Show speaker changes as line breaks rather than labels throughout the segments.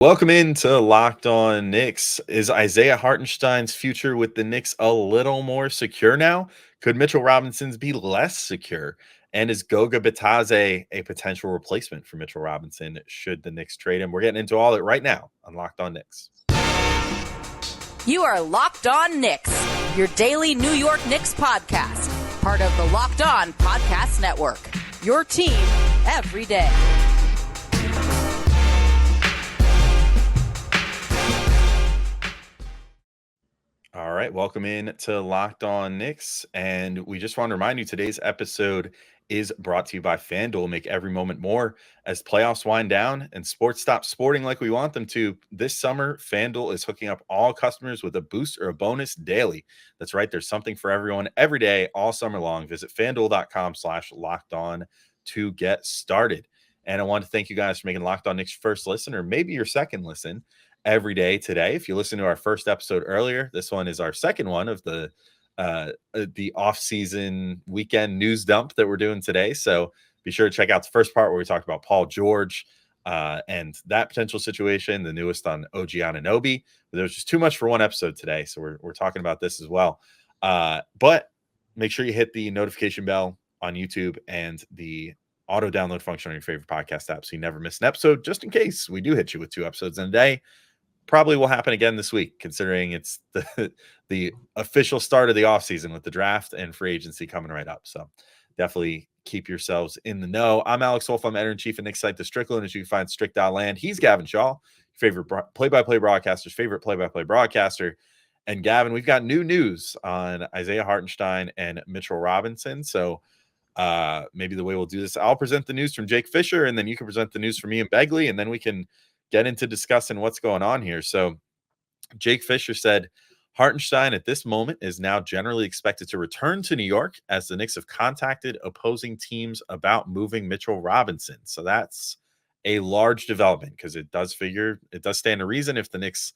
Welcome into Locked On Knicks. Is Isaiah Hartenstein's future with the Knicks a little more secure now? Could Mitchell Robinson's be less secure? And is Goga Bitadze a potential replacement for Mitchell Robinson should the Knicks trade him? We're getting into all it right now on Locked On Knicks.
You are Locked On Knicks, your daily New York Knicks podcast, part of the Locked On Podcast Network, your team every day.
All right, welcome in to Locked On Knicks, and we just want to remind you today's episode is brought to you by FanDuel. Make every moment more as playoffs wind down and sports stop sporting like we want them to. This summer, FanDuel is hooking up all customers with a boost or a bonus daily. That's right, there's something for everyone every day, all summer long. Visit FanDuel.com/lockedon to get started. And I want to thank you guys for making Locked On Knicks first listen, or maybe your second listen every day today. If you listen to our first episode earlier, this one is our second one of the off-season weekend news dump that we're doing today. So be sure to check out the first part where we talked about Paul George and that potential situation, the newest on OG Anunoby. But there was just too much for one episode today, so we're talking about this as well. But make sure you hit the notification bell on YouTube and the auto download function on your favorite podcast app so you never miss an episode, just in case we do hit you with 2 episodes in a day. Probably will happen again this week, considering it's the official start of the offseason with the draft and free agency coming right up. So definitely keep yourselves in the know. I'm Alex Wolfe. I'm editor-in-chief of Knicks site, The Strickland, as you can find Strick.land. He's Gavin Schall, favorite play-by-play broadcaster's favorite play-by-play broadcaster. And Gavin, we've got new news on Isaiah Hartenstein and Mitchell Robinson. So maybe the way we'll do this, I'll present the news from Jake Fischer, and then you can present the news from Ian Begley, and then we can get into discussing what's going on here. So Jake Fischer said, Hartenstein at this moment is now generally expected to return to New York as the Knicks have contacted opposing teams about moving Mitchell Robinson. So that's a large development because it does stand to reason if the Knicks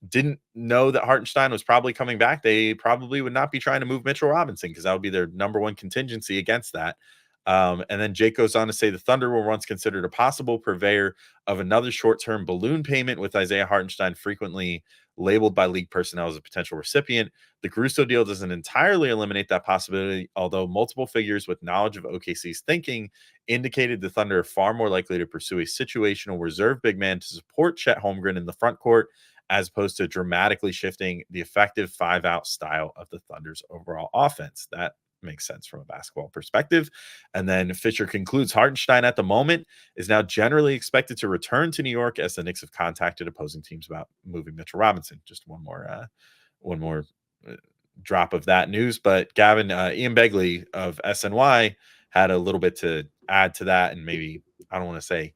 didn't know that Hartenstein was probably coming back, they probably would not be trying to move Mitchell Robinson because that would be their number one contingency against that. And then Jake goes on to say the Thunder were once considered a possible purveyor of another short-term balloon payment, with Isaiah Hartenstein frequently labeled by league personnel as a potential recipient. The Caruso deal doesn't entirely eliminate that possibility, although multiple figures with knowledge of OKC's thinking indicated the Thunder are far more likely to pursue a situational reserve big man to support Chet Holmgren in the front court, as opposed to dramatically shifting the effective 5-out style of the Thunder's overall offense. That makes sense from a basketball perspective. And then Fischer concludes Hartenstein at the moment is now generally expected to return to New York as the Knicks have contacted opposing teams about moving Mitchell Robinson. Just one more drop of that news. But Gavin, Ian Begley of SNY had a little bit to add to that, and maybe, I don't want to say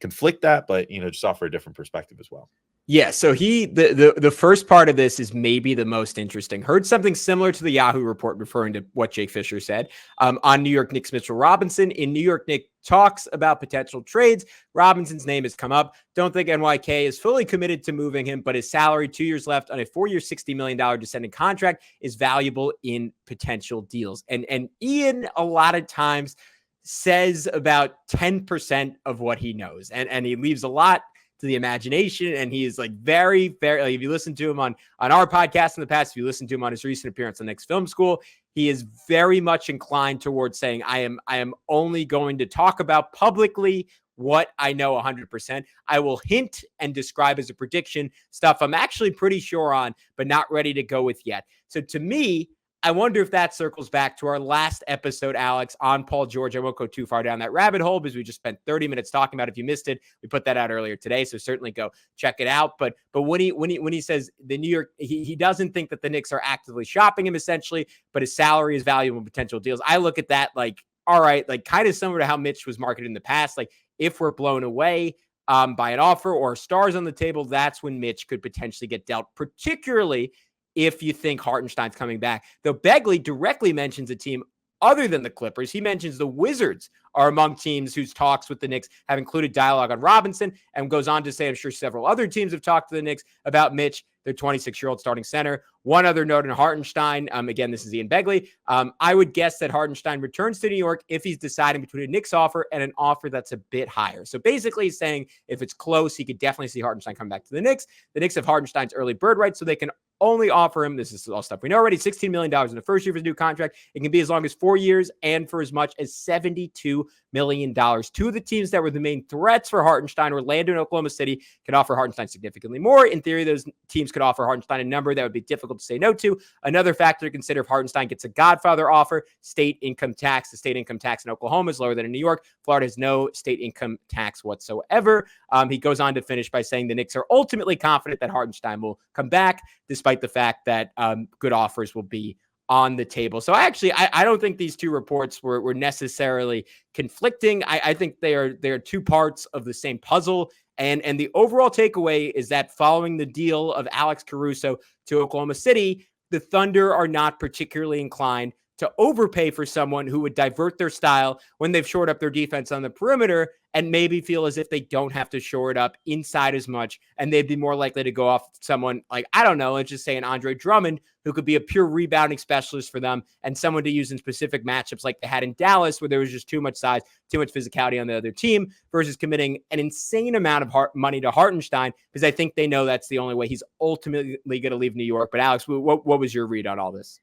conflict that, but just offer a different perspective as well.
Yeah, so the first part of this is maybe the most interesting. Heard something similar to the Yahoo report referring to what Jake Fischer said on New York Knicks Mitchell Robinson. In New York Knicks talks about potential trades, Robinson's name has come up. Don't think NYK is fully committed to moving him, but his salary, 2 years left on a 4-year, $60 million descending contract, is valuable in potential deals. And Ian a lot of times says about 10% of what he knows, and he leaves a lot to the imagination. And he is like very, very, like if you listen to him on our podcast in the past, if you listen to him on his recent appearance on Knicks Film School, he is very much inclined towards saying, I am only going to talk about publicly what I know 100%. I will hint and describe as a prediction stuff I'm actually pretty sure on, but not ready to go with yet. So to me, I wonder if that circles back to our last episode, Alex, on Paul George. I won't go too far down that rabbit hole because we just spent 30 minutes talking about it. If you missed it, we put that out earlier today, so certainly go check it out. But when he says the New York, he doesn't think that the Knicks are actively shopping him essentially, but his salary is valuable in potential deals. I look at that like, all right, like kind of similar to how Mitch was marketed in the past. Like if we're blown away by an offer or stars on the table, that's when Mitch could potentially get dealt, particularly if you think Hartenstein's coming back. Though Begley directly mentions a team other than the Clippers. He mentions the Wizards are among teams whose talks with the Knicks have included dialogue on Robinson, and goes on to say, I'm sure several other teams have talked to the Knicks about Mitch, their 26-year-old starting center. One other note on Hartenstein. Again, this is Ian Begley. I would guess that Hartenstein returns to New York if he's deciding between a Knicks offer and an offer that's a bit higher. So basically he's saying if it's close, he could definitely see Hartenstein come back to the Knicks. The Knicks have Hartenstein's early bird rights, so they can only offer him, this is all stuff we know already, $16 million in the first year of his new contract. It can be as long as 4 years and for as much as $72 million. Two of the teams that were the main threats for Hartenstein, Orlando and Oklahoma City, could offer Hartenstein significantly more. In theory, those teams could offer Hartenstein a number that would be difficult to say no to. Another factor to consider if Hartenstein gets a Godfather offer, state income tax. The state income tax in Oklahoma is lower than in New York. Florida has no state income tax whatsoever. He goes on to finish by saying the Knicks are ultimately confident that Hartenstein will come back, despite the fact that good offers will be on the table. So I don't think these two reports were necessarily conflicting. I think they are two parts of the same puzzle. And the overall takeaway is that following the deal of Alex Caruso to Oklahoma City, the Thunder are not particularly inclined to overpay for someone who would divert their style when they've shored up their defense on the perimeter and maybe feel as if they don't have to shore it up inside as much. And they'd be more likely to go off someone like, I don't know, let's just say an Andre Drummond, who could be a pure rebounding specialist for them and someone to use in specific matchups like they had in Dallas, where there was just too much size, too much physicality on the other team, versus committing an insane amount of money to Hartenstein, because I think they know that's the only way he's ultimately going to leave New York. But Alex, what was your read on all this?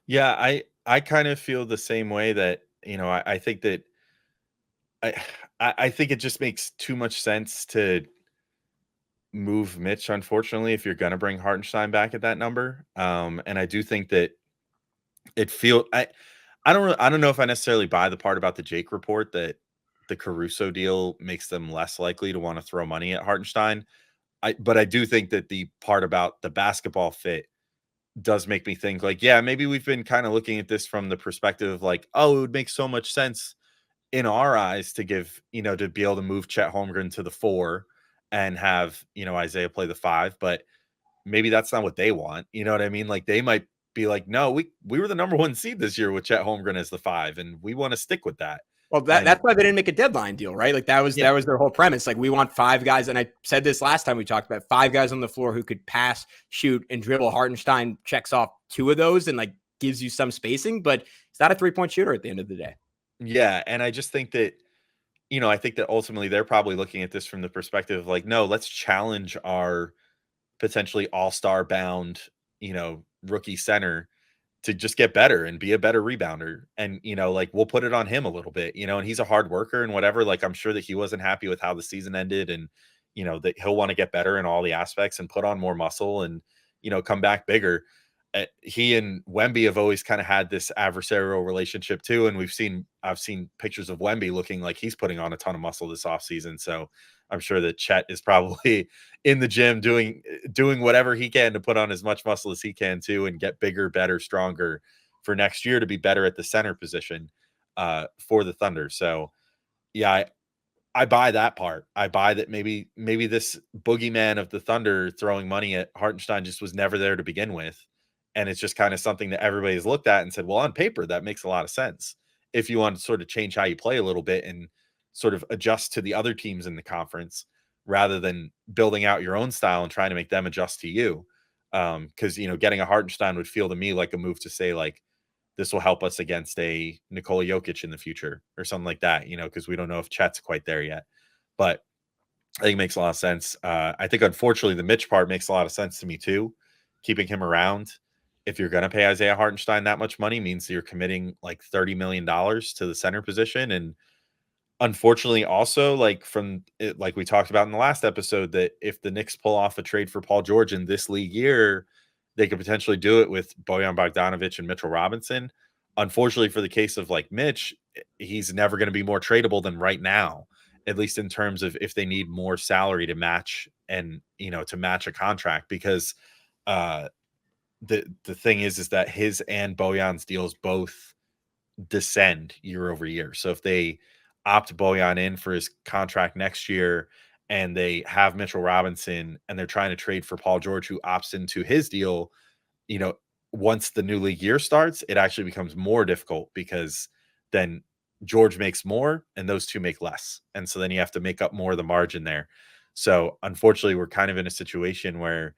Yeah, I kind of feel the same way that, I think that I think it just makes too much sense to move Mitch, unfortunately, if you're going to bring Hartenstein back at that number. And I do think that I don't know if I necessarily buy the part about the Jake report that the Caruso deal makes them less likely to want to throw money at Hartenstein. But I do think that the part about the basketball fit does make me think like, yeah, maybe we've been kind of looking at this from the perspective of like, oh, it would make so much sense in our eyes to give, to be able to move Chet Holmgren to the 4 and have, Isaiah play the 5, but maybe that's not what they want. You know what I mean? Like they might be like, no, we were the number 1 seed this year with Chet Holmgren as the 5, and we want to stick with that.
Well, that's why they didn't make a deadline deal, right? Like that was their whole premise. Like we want 5 guys, and I said this last time we talked about 5 guys on the floor who could pass, shoot, and dribble. Hartenstein checks off 2 of those and like gives you some spacing, but he's not a 3-point shooter at the end of the day.
Yeah, and I just think that, I think that ultimately they're probably looking at this from the perspective of like, no, let's challenge our potentially all-star bound, rookie center to just get better and be a better rebounder. And, like we'll put it on him a little bit, and he's a hard worker and whatever. Like I'm sure that he wasn't happy with how the season ended, and, that he'll want to get better in all the aspects and put on more muscle and, come back bigger. He and Wemby have always kind of had this adversarial relationship too. And I've seen pictures of Wemby looking like he's putting on a ton of muscle this offseason. So I'm sure that Chet is probably in the gym doing whatever he can to put on as much muscle as he can too, and get bigger, better, stronger for next year to be better at the center position for the Thunder. So yeah, I buy that part. I buy that maybe this boogeyman of the Thunder throwing money at Hartenstein just was never there to begin with. And it's just kind of something that everybody's looked at and said, well, on paper, that makes a lot of sense. If you want to sort of change how you play a little bit and sort of adjust to the other teams in the conference, rather than building out your own style and trying to make them adjust to you. Because, getting a Hartenstein would feel to me like a move to say, like, this will help us against a Nikola Jokic in the future or something like that, because we don't know if Chet's quite there yet. But I think it makes a lot of sense. I think, unfortunately, the Mitch part makes a lot of sense to me, too. Keeping him around, if you're going to pay Isaiah Hartenstein that much money, means that you're committing like $30 million to the center position. And unfortunately, also, like we talked about in the last episode, that if the Knicks pull off a trade for Paul George in this league year, they could potentially do it with Bojan Bogdanovic and Mitchell Robinson. Unfortunately, for the case of like Mitch, he's never going to be more tradable than right now, at least in terms of if they need more salary to match and, to match a contract, because the thing is that his and Bojan's deals both descend year over year. So if they opt Bojan in for his contract next year and they have Mitchell Robinson and they're trying to trade for Paul George, who opts into his deal, once the new league year starts, it actually becomes more difficult, because then George makes more and those two make less. And so then you have to make up more of the margin there. So unfortunately, we're kind of in a situation where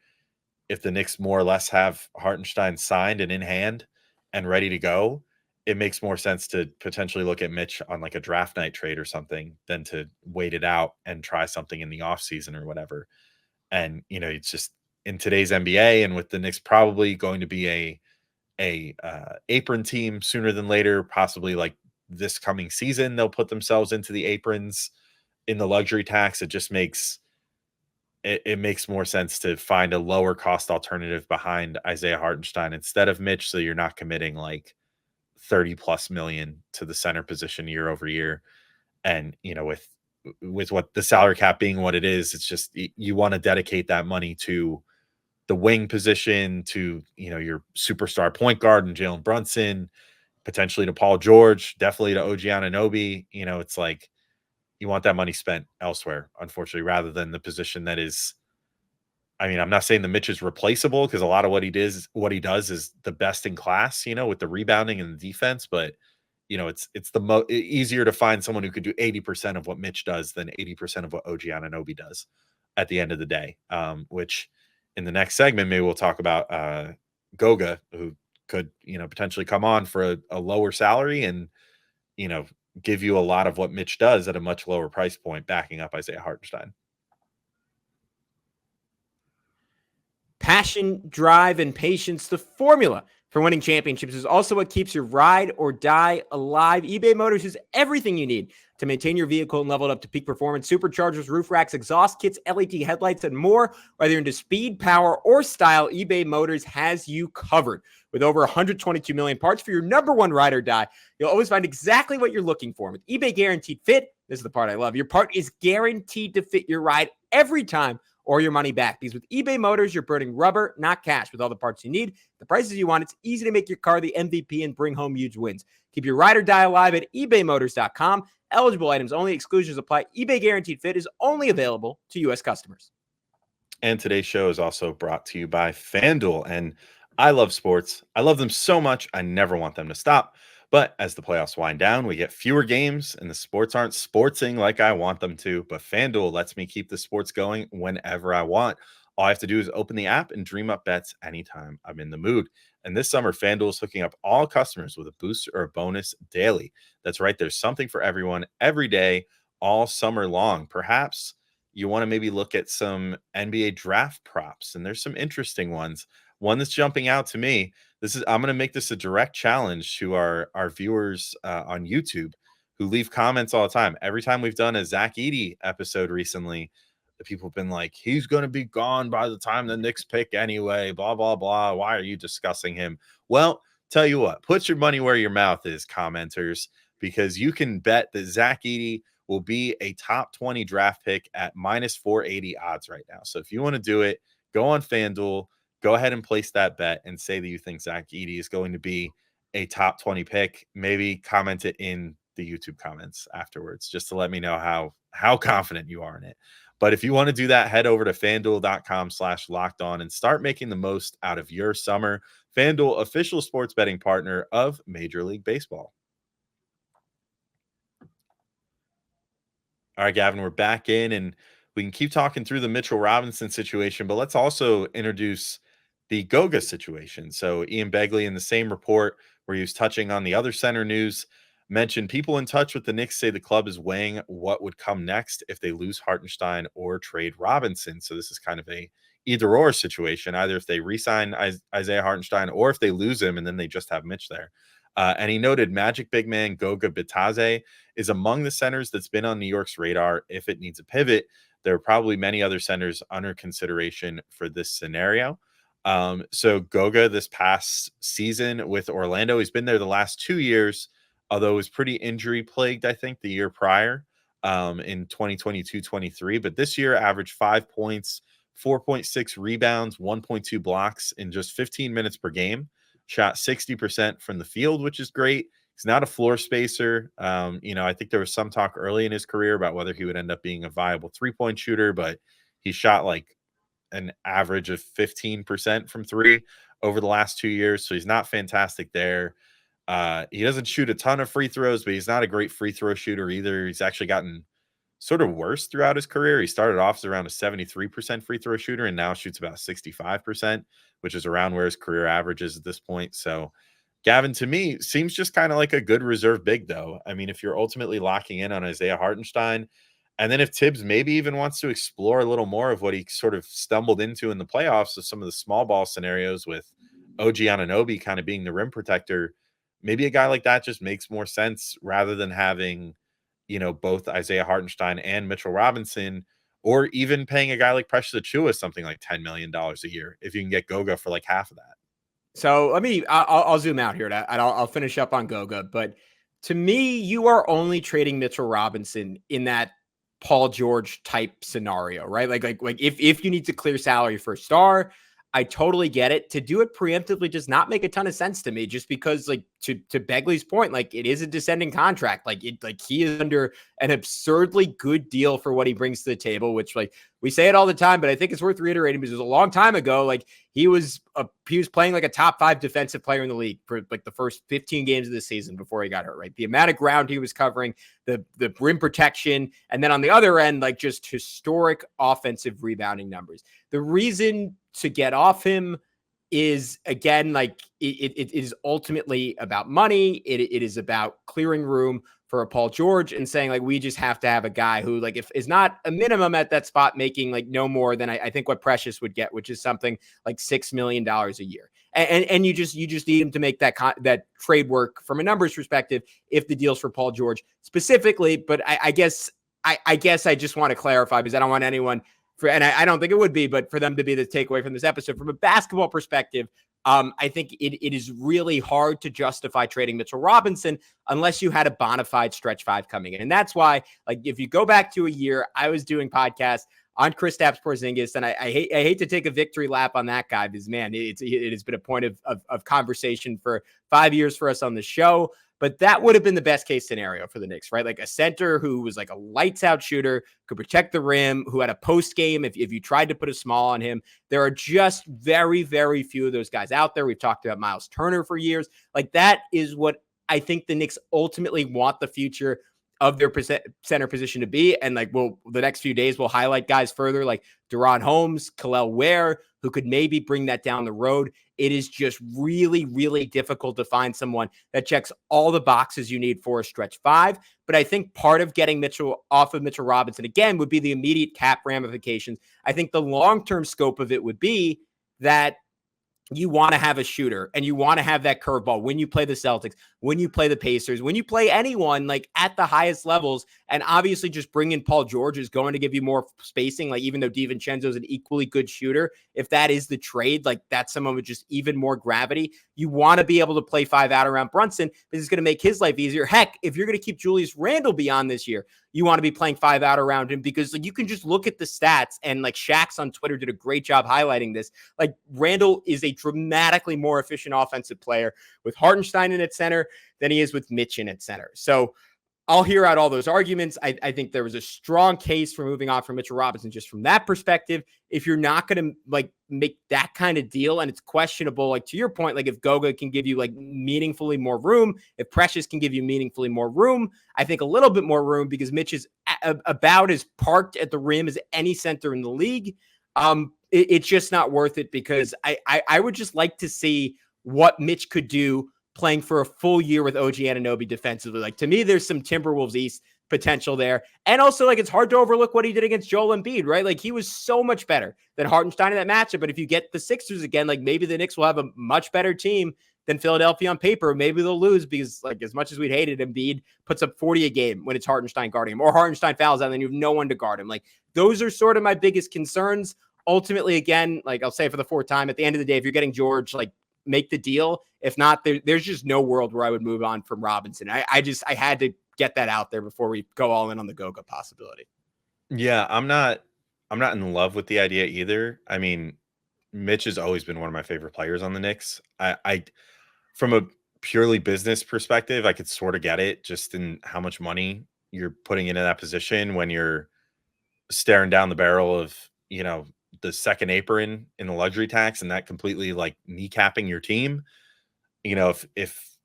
if the Knicks more or less have Hartenstein signed and in hand and ready to go, it makes more sense to potentially look at Mitch on like a draft night trade or something than to wait it out and try something in the offseason or whatever. And, you know, it's just in today's NBA and with the Knicks probably going to be a apron team sooner than later, possibly like this coming season, they'll put themselves into the aprons in the luxury tax. It just makes it makes more sense to find a lower cost alternative behind Isaiah Hartenstein instead of Mitch. So you're not committing like 30 plus million to the center position year over year. And, you know, with what the salary cap being what it is, it's just you want to dedicate that money to the wing position, to, you know, your superstar point guard and Jalen Brunson, potentially to Paul George, definitely to OG Anunoby. You know, it's like you want that money spent elsewhere, unfortunately, rather than the position that is. I mean, I'm not saying the Mitch is replaceable because a lot of what he does is the best in class, you know, with the rebounding and the defense. But you know, it's the easier to find someone who could do 80% of what Mitch does than 80% of what OG Anunoby does at the end of the day. Which in the next segment, maybe we'll talk about Goga, who could, you know, potentially come on for a lower salary and, you know, give you a lot of what Mitch does at a much lower price point, backing up Isaiah Hartenstein.
Passion, drive, and patience, the formula for winning championships, is also what keeps your ride or die alive. eBay Motors is everything you need to maintain your vehicle and level it up to peak performance. Superchargers, roof racks, exhaust kits, LED headlights, and more. Whether you're into speed, power, or style, eBay Motors has you covered. With over 122 million parts for your number one ride or die, you'll always find exactly what you're looking for. With eBay Guaranteed Fit, this is the part I love, your part is guaranteed to fit your ride every time, or your money back. Because with eBay Motors, you're burning rubber, not cash. With all the parts you need, the prices you want, it's easy to make your car the MVP and bring home huge wins. Keep your ride or die alive at ebaymotors.com. Eligible items only. Exclusions apply. eBay Guaranteed Fit is only available to U.S. customers.
And today's show is also brought to you by FanDuel. And I love sports. I love them so much, I never want them to stop. But as the playoffs wind down, we get fewer games and the sports aren't sportsing like I want them to. But FanDuel lets me keep the sports going whenever I want. All I have to do is open the app and dream up bets anytime I'm in the mood. And this summer, FanDuel is hooking up all customers with a boost or a bonus daily. That's right. There's something for everyone every day, all summer long. Perhaps you want to maybe look at some NBA draft props, and there's some interesting ones. One that's jumping out to me. I'm going to make this a direct challenge to our viewers on YouTube who leave comments all the time. Every time we've done a Zach Edey episode recently, the people have been like, he's going to be gone by the time the Knicks pick anyway, blah, blah, blah. Why are you discussing him? Well, tell you what, put your money where your mouth is, commenters, because you can bet that Zach Edey will be a top 20 draft pick at minus 480 odds right now. So if you want to do it, go on FanDuel, go ahead and place that bet and say that you think Zach Edey is going to be a top 20 pick. Maybe comment it in the YouTube comments afterwards, just to let me know how confident you are in it. But if you want to do that, head over to FanDuel.com/lockedon and start making the most out of your summer. FanDuel, official sports betting partner of Major League Baseball. All right, Gavin, we're back in, and we can keep talking through the Mitchell Robinson situation, but let's also introduce the Goga situation. So Ian Begley, in the same report where he was touching on the other center news, mentioned people in touch with the Knicks say the club is weighing what would come next if they lose Hartenstein or trade Robinson. So this is kind of a either or situation, either if they re-sign Isaiah Hartenstein or if they lose him and then they just have Mitch there. And he noted Magic big man Goga Bitadze is among the centers that's been on New York's radar if it needs a pivot. There are probably many other centers under consideration for this scenario. So Goga this past season with Orlando, he's been there the last 2 years, although it was pretty injury plagued, I think, the year prior in 2022-23. But this year averaged 5 points, 4.6 rebounds, 1.2 blocks in just 15 minutes per game. Shot 60% from the field, which is great. He's not a floor spacer. I think there was some talk early in his career about whether he would end up being a viable three-point shooter, but he shot like an average of 15% from three over the last 2 years. So he's not fantastic there. He doesn't shoot a ton of free throws, but he's not a great free throw shooter either. He's actually gotten sort of worse throughout his career. He started off as around a 73% free throw shooter and now shoots about 65%, which is around where his career average is at this point. So Gavin, to me, seems just kind of like a good reserve big, though. I mean, if you're ultimately locking in on Isaiah Hartenstein, and then if Tibbs maybe even wants to explore a little more of what he sort of stumbled into in the playoffs of some of the small ball scenarios with OG Anunoby kind of being the rim protector, maybe a guy like that just makes more sense rather than having, both Isaiah Hartenstein and Mitchell Robinson, or even paying a guy like Precious Achiuwa something like $10 million a year if you can get Goga for like half of that.
So I'll zoom out here and I'll finish up on Goga. But to me, you are only trading Mitchell Robinson in that Paul George type scenario, right? Like if you need to clear salary for a star, I totally get it. To do it preemptively does not make a ton of sense to me, just because, like, to Begley's point, like, it is a descending contract. Like he is under an absurdly good deal for what he brings to the table, which, like, we say it all the time, but I think it's worth reiterating because it was a long time ago. Like, he was playing like a top 5 defensive player in the league for like the first 15 games of the season before he got hurt, right? The amount of ground he was covering, the rim protection, and then on the other end, like, just historic offensive rebounding numbers. The reason to get off him is, again, like, it is ultimately about money. It is about clearing room for a Paul George and saying, like, we just have to have a guy who, like, if is not a minimum at that spot, making like no more than I think what Precious would get, which is something like $6 million a year. And you just need him to make that trade work from a numbers perspective if the deal's for Paul George specifically. But I guess I just want to clarify, because I don't want anyone and I don't think it would be, but for them to be the takeaway from this episode from a basketball perspective, I think it is really hard to justify trading Mitchell Robinson unless you had a bona fide stretch 5 coming in. And that's why, like, if you go back to a year, I was doing podcasts on Kristaps Porzingis, and I hate to take a victory lap on that guy, because, man, it has been a point of conversation for 5 years for us on the show. But that would have been the best case scenario for the Knicks, right? Like a center who was like a lights out shooter, could protect the rim, who had a post game if you tried to put a small on him. There are just very, very few of those guys out there. We've talked about Miles Turner for years. Like, that is what I think the Knicks ultimately want the future of their center position to be. And, like, the next few days we'll highlight guys further, like Deron Holmes, Kel'el Ware, who could maybe bring that down the road. It is just really, really difficult to find someone that checks all the boxes you need for a stretch 5. But I think part of getting Mitchell off of Mitchell Robinson, again, would be the immediate cap ramifications. I think the long-term scope of it would be that you want to have a shooter and you want to have that curveball when you play the Celtics, when you play the Pacers, when you play anyone, like, at the highest levels. And obviously just bringing Paul George is going to give you more spacing. Like, even though DiVincenzo is an equally good shooter, if that is the trade, like, that's someone with just even more gravity. You want to be able to play 5 out around Brunson. This is going to make his life easier. Heck, if you're going to keep Julius Randle beyond this year, you want to be playing 5 out around him, because, like, you can just look at the stats, and, like, Shaq's on Twitter did a great job highlighting this. Like, Randle is a dramatically more efficient offensive player with Hartenstein in at center than he is with Mitch in at center. So I'll hear out all those arguments. I think there was a strong case for moving on from Mitchell Robinson just from that perspective. If you're not going to, like, make that kind of deal, and it's questionable, like, to your point, like, if Goga can give you, like, meaningfully more room, if Precious can give you meaningfully more room, I think a little bit more room, because Mitch is about as parked at the rim as any center in the league. It's just not worth it, because I would just like to see what Mitch could do playing for a full year with OG Anunoby defensively. Like, to me, there's some Timberwolves East potential there. And also, like, it's hard to overlook what he did against Joel Embiid, right? Like, he was so much better than Hartenstein in that matchup. But if you get the Sixers again, like, maybe the Knicks will have a much better team than Philadelphia on paper. Maybe they'll lose, because, like, as much as we'd hate it, Embiid puts up 40 a game when it's Hartenstein guarding him, or Hartenstein fouls out and then you have no one to guard him. Like, those are sort of my biggest concerns. Ultimately, again, like, I'll say for the 4th time, at the end of the day, if you're getting George, like, make the deal. If not, there's just no world where I would move on from Robinson. I had to get that out there before we go all in on the Goga possibility.
Yeah, I'm not in love with the idea either. I mean, Mitch has always been one of my favorite players on the Knicks. I from a purely business perspective, I could sort of get it, just in how much money you're putting into that position when you're staring down the barrel of, the second apron in the luxury tax, and that completely, like, kneecapping your team. If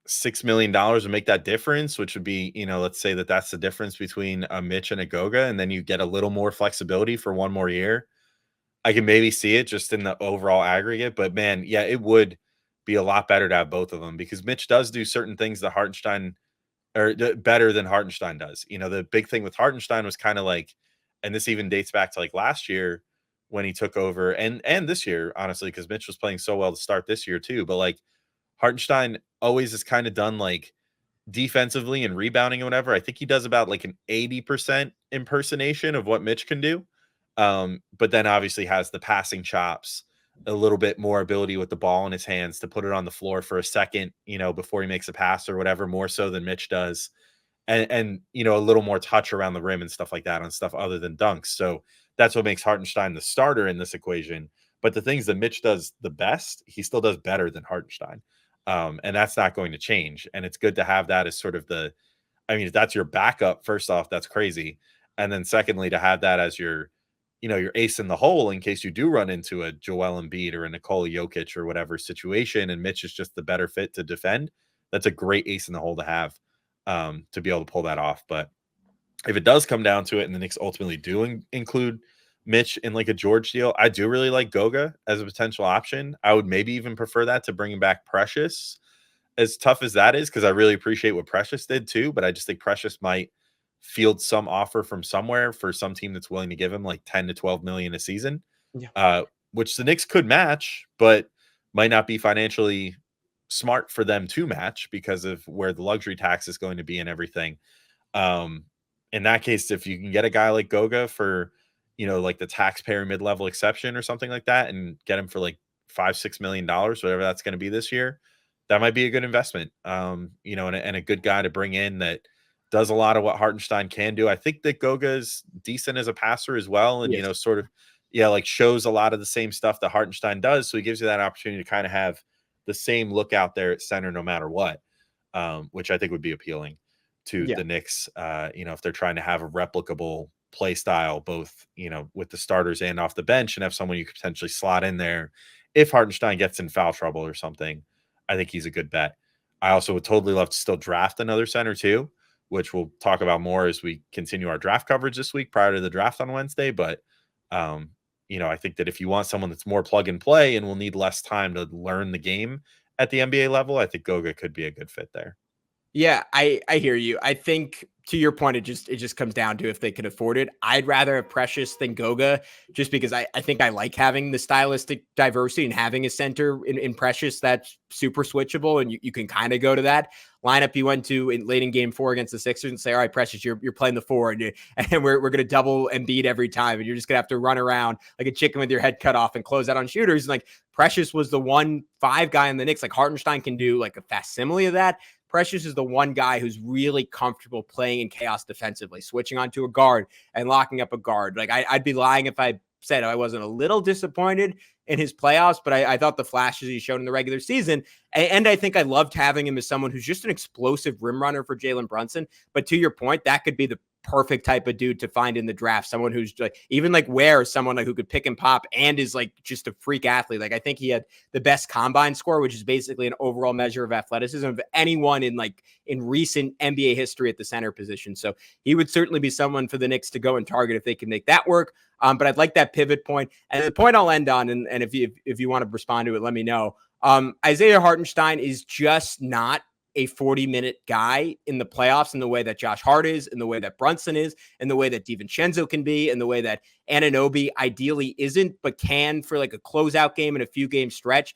$6 million would make that difference, which would be, let's say that's the difference between a Mitch and a Goga, and then you get a little more flexibility for one more year. I can maybe see it just in the overall aggregate, but man, yeah, it would be a lot better to have both of them because Mitch does do certain things that Hartenstein or better than Hartenstein does. The big thing with Hartenstein was kind of like, and this even dates back to like last year when he took over and this year, honestly, because Mitch was playing so well to start this year too. But like Hartenstein always has kind of done like defensively and rebounding and whatever. I think he does about like an 80% impersonation of what Mitch can do. But then obviously has the passing chops, a little bit more ability with the ball in his hands to put it on the floor for a second, before he makes a pass or whatever, more so than Mitch does. And a little more touch around the rim and stuff like that on stuff other than dunks. So that's what makes Hartenstein the starter in this equation. But the things that Mitch does the best, he still does better than Hartenstein. And that's not going to change. And it's good to have that as sort of if that's your backup, first off, that's crazy. And then secondly, to have that as your ace in the hole in case you do run into a Joel Embiid or a Nikola Jokic or whatever situation, and Mitch is just the better fit to defend. That's a great ace in the hole to have, to be able to pull that off. But if it does come down to it and the Knicks ultimately do include Mitch in like a George deal, I do really like Goga as a potential option. I would maybe even prefer that to bringing back Precious, as tough as that is, because I really appreciate what Precious did too. But I just think Precious might field some offer from somewhere for some team that's willing to give him like 10 to 12 million a season, which the Knicks could match, but might not be financially smart for them to match because of where the luxury tax is going to be and everything. In that case, if you can get a guy like Goga for, like the taxpayer mid-level exception or something like that, and get him for like $5-6 million, whatever that's going to be this year, that might be a good investment. And a good guy to bring in that does a lot of what Hartenstein can do. I think that Goga is decent as a passer as well. And, sort of, like shows a lot of the same stuff that Hartenstein does. So he gives you that opportunity to kind of have the same look out there at center, no matter what, which I think would be appealing to the Knicks, if they're trying to have a replicable play style, both, with the starters and off the bench, and have someone you could potentially slot in there. If Hartenstein gets in foul trouble or something, I think he's a good bet. I also would totally love to still draft another center too, which we'll talk about more as we continue our draft coverage this week prior to the draft on Wednesday. But, I think that if you want someone that's more plug and play and will need less time to learn the game at the NBA level, I think Goga could be a good fit there.
Yeah, I hear you. I think to your point, it just comes down to if they can afford it. I'd rather have Precious than Goga, just because I think I like having the stylistic diversity and having a center in Precious that's super switchable, and you can kind of go to that lineup you went to late in game 4 against the Sixers and say, all right, Precious, you're playing the 4, and we're going to double Embiid every time, and you're just going to have to run around like a chicken with your head cut off and close out on shooters. And like Precious was the 1-5 guy in the Knicks. Like Hartenstein can do like a facsimile of that. Precious is the one guy who's really comfortable playing in chaos defensively, switching onto a guard and locking up a guard. Like I'd be lying if I said I wasn't a little disappointed in his playoffs, but I thought the flashes he showed in the regular season, and I think I loved having him as someone who's just an explosive rim runner for Jalen Brunson. But to your point, that could be the perfect type of dude to find in the draft. Someone who's like, even like Ware, someone like who could pick and pop and is like just a freak athlete. Like I think he had the best combine score, which is basically an overall measure of athleticism of anyone in recent NBA history at the center position. So he would certainly be someone for the Knicks to go and target if they can make that work. But I'd like that pivot point. And the point I'll end on, and if you want to respond to it, let me know. Isaiah Hartenstein is just not a 40-minute guy in the playoffs in the way that Josh Hart is, in the way that Brunson is, in the way that DiVincenzo can be, in the way that Anunoby ideally isn't, but can for like a closeout game and a few game stretch.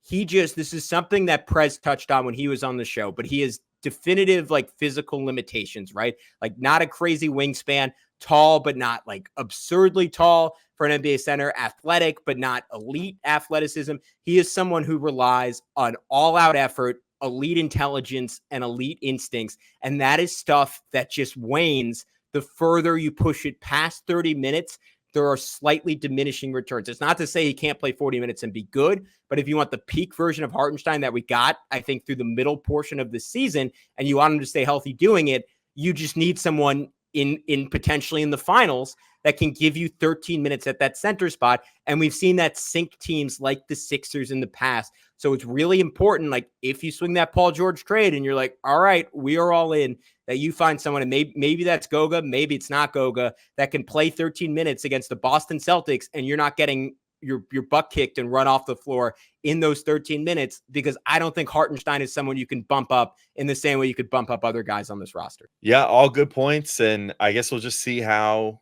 This is something that Prez touched on when he was on the show, but he has definitive like physical limitations, right? Like not a crazy wingspan, tall, but not like absurdly tall for an NBA center, athletic, but not elite athleticism. He is someone who relies on all-out effort, elite intelligence, and elite instincts. And that is stuff that just wanes the further you push it past 30 minutes. There are slightly diminishing returns. It's not to say he can't play 40 minutes and be good, but if you want the peak version of Hartenstein that we got, I think through the middle portion of the season, and you want him to stay healthy doing it, you just need someone in potentially in the finals that can give you 13 minutes at that center spot. And we've seen that sink teams like the Sixers in the past. So it's really important, like if you swing that Paul George trade and you're like, all right, we are all in, that you find someone, and maybe that's Goga, maybe it's not Goga, that can play 13 minutes against the Boston Celtics, and you're not getting your butt kicked and run off the floor in those 13 minutes, because I don't think Hartenstein is someone you can bump up in the same way you could bump up other guys on this roster.
Yeah, all good points. And I guess we'll just see how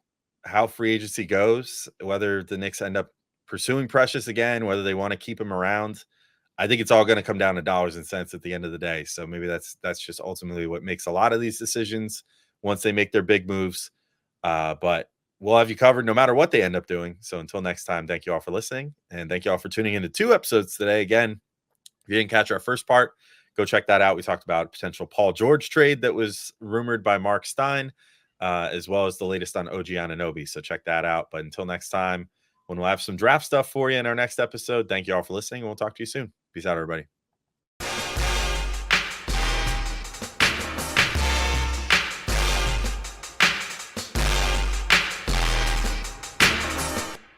free agency goes, whether the Knicks end up pursuing Precious again, whether they want to keep him around. I think it's all going to come down to dollars and cents at the end of the day. So maybe that's just ultimately what makes a lot of these decisions once they make their big moves. But we'll have you covered no matter what they end up doing. So until next time, thank you all for listening, and thank you all for tuning into 2 episodes today. Again, if you didn't catch our first part, go check that out. We talked about a potential Paul George trade that was rumored by Mark Stein, as well as the latest on OG Anunoby. So check that out. But until next time, when we'll have some draft stuff for you in our next episode, thank you all for listening, and we'll talk to you soon. Peace out, everybody.